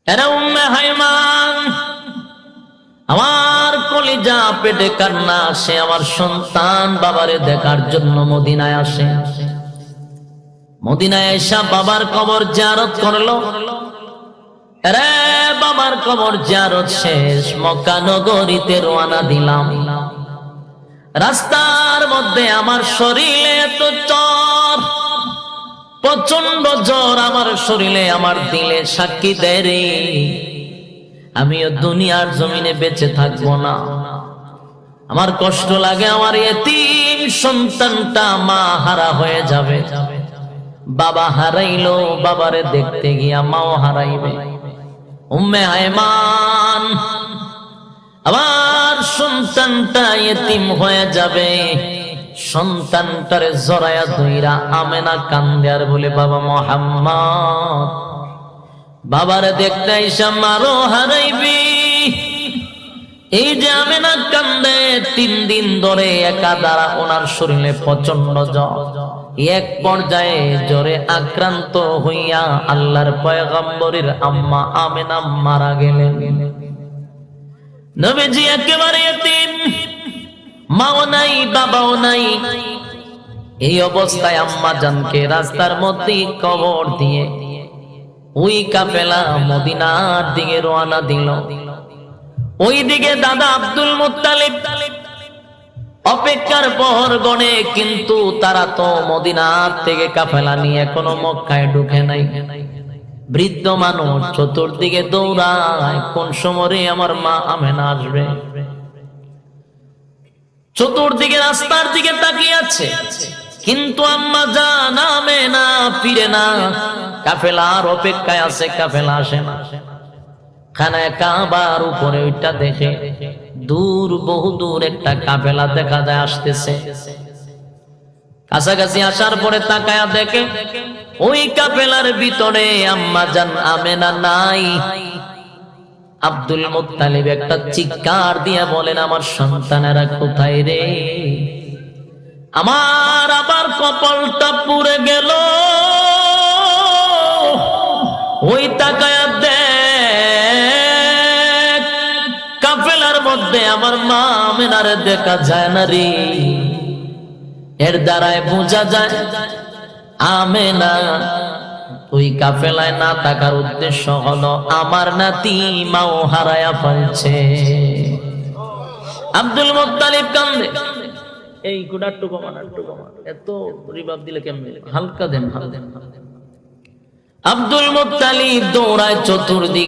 এরা উম্মে হাইমান, আমার কলিজা পেটে কান্না আসে। আমার সন্তান বাবারে দেখার জন্য মদিনায় আসে। মদিনায় এসে বাবার কবর জিয়ারত করলো। রে বাবার কবর জিয়ারত শেষ, মক্কা নগরীতে রওনা দিলাম। রাস্তার মধ্যে আমার শরীরে তো জ্বর, প্রচন্ড জ্বর আমার শরীরে, আমার দিলে সাক্ষী দেয় রে আমিও দুনিয়ার জমিনে বেঁচে থাকবো না। আমার কষ্ট লাগে, আমার এতিম সন্তানটা মা হারা হয়ে যাবে। বাবা হারাইলো, বাবারে দেখতে গিয়া মাও হারাইবে। উম্মে হাইমান, আমার সন্তানটা এতিম হয়ে যাবে। সন্তানটারে জড়ায়া ধইরা আমেনা কান্দে আর বলে, বাবা মুহাম্মদ, বাবারে দেখতে আইসা মারো হারাইবি। এই যে আমেনা কান্দে, 3 দিন ধরে একা দ্বারা ওনার শরীরে প্রচন্ড জ্বর। এক পর্যায়ে জ্বরে আক্রান্ত হইয়া আল্লাহর পয়গম্বরের আম্মা আমেনা মারা গেলেন। নবীজি একেবারে এতিম, মাও নাই বাবাও নাই। এই অবস্থায় আম্মা জানকে রাস্তার মধ্যে কবর দিয়ে ওই কাফেলা মদিনার দিকে রওনা দিল। ওই দিকে দাদা আব্দুল মুত্তালিব অপেক্ষার পর গণে, কিন্তু তারা তো মদিনার থেকে কাফেলা নিয়ে এখনো মক্কায় ঢুকে নাই। বৃদ্ধ মানুষ চতুর্দিকে দৌড়ায়, কোন সময় আমার মা আমেনা আসবে। চতুর্দিকে রাস্তার দিকে তাকিয়ে আছে, কিন্তু আম্মা জান আমেনা ফিরে না। কাফেলার অপেক্ষায় আছে, কাফেলা আসে না। খানায় কাবার উপরে ওইটা দেখে দূর, বহু দূর একটা কাফেলা দেখা যায় আসতেছে। কাছাকাছি আসার পরে তাকায়া দেখে ওই কাফেলার ভিতরে আম্মা জান আমেনা নাই। আব্দুল মুত্তালিব একটা চিৎকার দিয়ে বলেন, আমার সন্তানেরা কোথায় রে? আমার আবার কপালটা পুড়ে গেল। ওই তাকায়া দেখ, কাফেলার মধ্যে আমার মা আমেনারে দেখা যায় না রে। এর দ্বারায় বোঝা যায় আমেনা ওই কাফেলায় না থাকার উদ্দেশ্য হলো আমার নাতি মাও হারায়া ফেলছে। আব্দুল মুত্তালিব কান্দে, এই গুড়াট্টু কমান, এত রিবাব দিলে কেমনে? হালকা দেন, হালকা দেন। আব্দুল মুত্তালিব দৌড়ায় চতুর্দিকে।